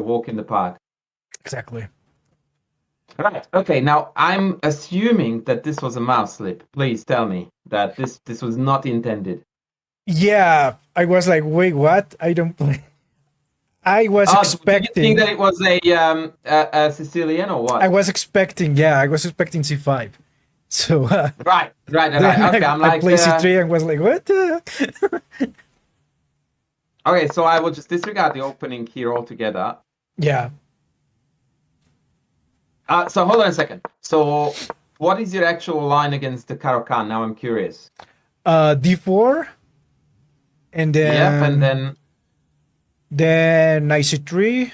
walk in the park. Exactly. Right. Okay. Now I'm assuming that this was a mouse slip. Please tell me that this was not intended. Yeah, I was like, wait, what? I don't play. I was Oh, did you think expecting. that it was a Sicilian or I what? was expecting. Yeah, I was expecting C5. So Right. then Okay. I'm I like, play C3 and was like, what? okay. So I will just disregard the opening here altogether. Yeah. So hold on a second. So what is your actual line against the Caro-Kann? Now I'm curious. D4, and Yep, and then knight C3.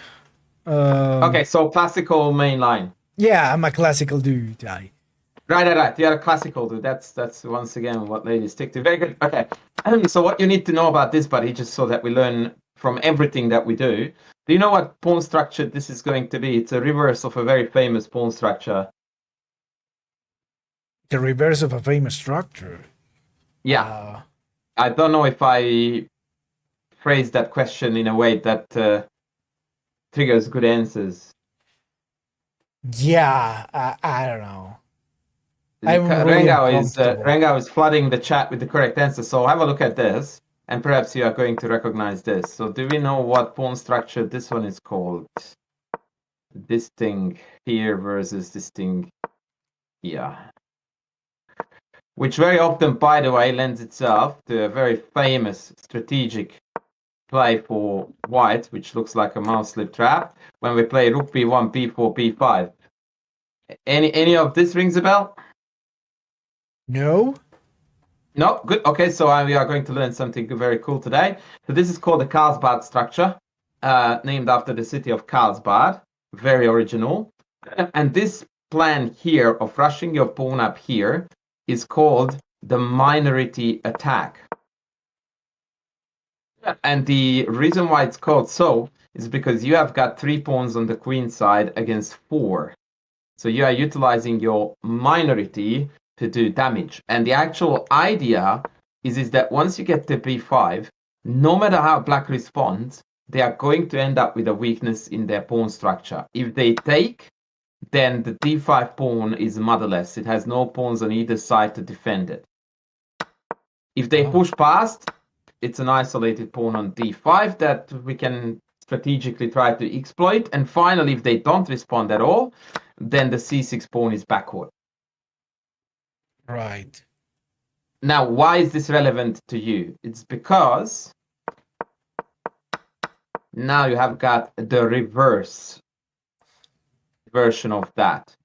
okay, so classical main line. Yeah, I'm a classical dude. Right. You are a classical dude. That's once again what ladies stick to. Very good. Okay. So what you need to know about this, buddy, just so that we learn from everything that we do. Do you know what pawn structure this is going to be? It's a reverse of a very famous pawn structure. The reverse of a famous structure. Yeah. I don't know if I phrased that question in a way that triggers good answers. Yeah, I don't know. I'm really uncomfortable. Rengao is flooding the chat with the correct answer. So have a look at this, and perhaps you are going to recognize this. So do we know what pawn structure this one is called? This thing here versus this thing here. Which very often, by the way, lends itself to a very famous strategic play for white, which looks like a mouse slip trap, when we play rook b1, b4, b5. Any of this rings a bell? No? No, good. Okay, so we are going to learn something very cool today. So this is called the Carlsbad structure, named after the city of Carlsbad. Very original. And this plan here of rushing your pawn up here is called the minority attack. And the reason why it's called so is because you have got 3 pawns on the queen side against 4. So you are utilizing your minority to do damage. And the actual idea is that once you get to b5, no matter how black responds, they are going to end up with a weakness in their pawn structure. If they take, then the d5 pawn is motherless. It has no pawns on either side to defend it. If they push past, it's an isolated pawn on d5 that we can strategically try to exploit. And finally, if they don't respond at all, then the c6 pawn is backward. Right. Now, why is this relevant to you? It's because now you have got the reverse version of that.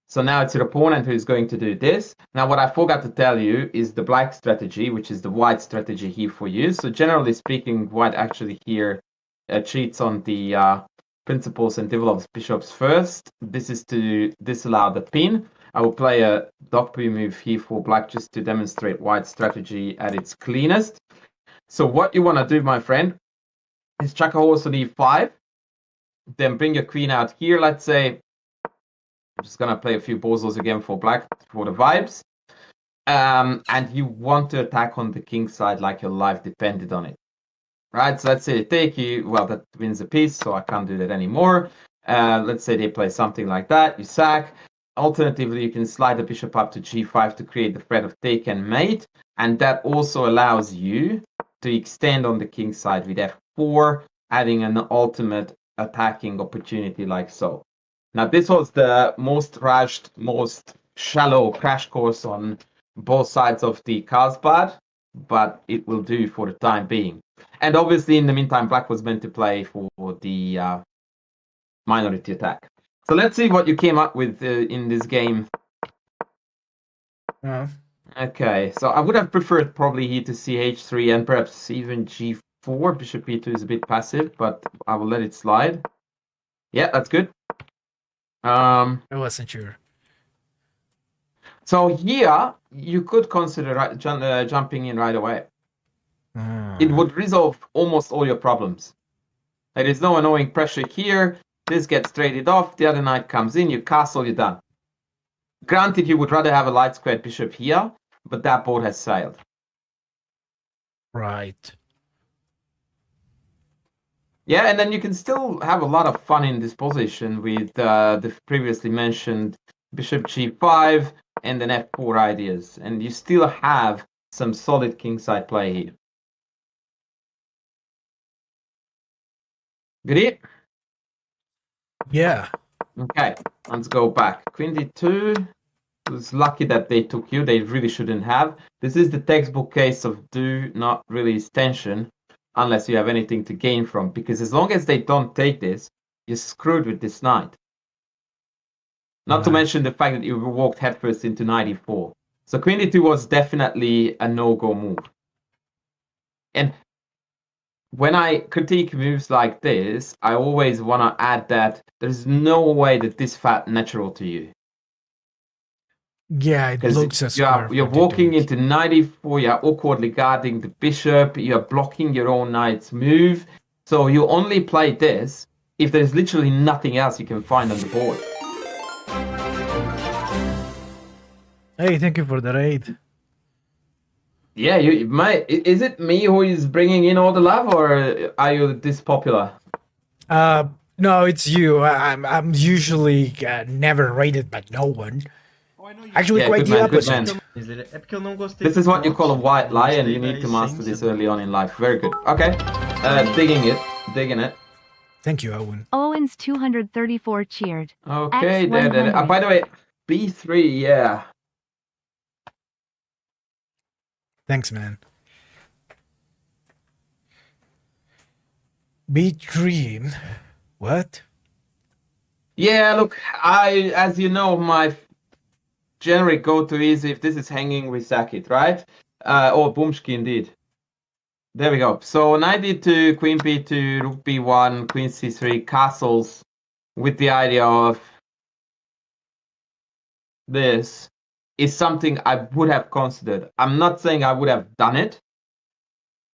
So now it's your opponent who is going to do this. Now, what I forgot to tell you is the black strategy, which is the white strategy here for you. So generally speaking, white actually here cheats on the principles and develops bishops first. This is to disallow the pin. I will play a dogpoo move here for black just to demonstrate white strategy at its cleanest. So what you want to do, my friend, is chuck a horse on e5. Then bring your queen out here, let's say. I'm just going to play a few bozos again for black for the vibes. And you want to attack on the king side like your life depended on it. Right, so let's say they take you, well, that wins a piece, so I can't do that anymore. Let's say they play something like that, you sack. Alternatively, you can slide the bishop up to g5 to create the threat of take and mate. And that also allows you to extend on the king side with f4, adding an ultimate attacking opportunity like so. Now, this was the most rushed, most shallow crash course on both sides of the Carlsbad, but it will do for the time being. And obviously, in the meantime, black was meant to play for the minority attack. So let's see what you came up with in this game. Okay, so I would have preferred probably here to see h3 and perhaps even g4. Bishop e2 is a bit passive, but I will let it slide. Yeah, that's good. I wasn't sure. So here, you could consider jumping in right away. It would resolve almost all your problems. There is no annoying pressure here. This gets traded off. The other knight comes in. You castle, you're done. Granted, you would rather have a light squared bishop here, but that boat has sailed. Right. Yeah, and then you can still have a lot of fun in this position with the previously mentioned bishop g5 and then f4 ideas, and you still have some solid kingside play here. Good. Yeah. Okay, let's go back. Queen d2. It was lucky that they took you. They really shouldn't have. This is the textbook case of do not release tension unless you have anything to gain from, because as long as they don't take this, you're screwed with this knight. Not to Right. mention the fact that you walked headfirst into knight e4. So queen d2 was definitely a no-go move. And when I critique moves like this, I always want to add that there's no way that this felt natural to you. Yeah, it Because looks a square you're for walking d2. into knight e4, you're awkwardly guarding the bishop, you're blocking your own knight's move. So you only play this if there's literally nothing else you can find on the board. Hey, thank you for the raid. Yeah, is it me who is bringing in all the love, or are you this popular? No, it's you. I'm usually never rated by no one. Actually, Yeah, quite good the man, good opposite. man. É porque eu não gostei This do is what you plot, call a white eu não lie, and gostei you da need to master essência this do- early on in life. Very good. Okay, digging it, digging it. Thank you, Owen. Owens 234 cheered. Okay, X there. 100. By the way, B3, yeah. Thanks, man. B3. What? Yeah, look, as you know, my generic go-to is if this is hanging, we sack it, right? Or Bumski indeed. There we go. So knight d2, queen b2, rook b1, queen c3, castles, with the idea of this is something I would have considered. I'm not saying I would have done it,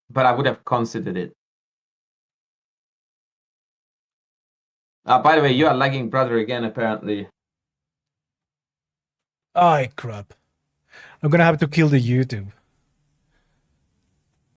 but I would have considered it. By the way, you are lagging, brother, again, apparently. Oh, crap. I'm gonna have to kill the YouTube.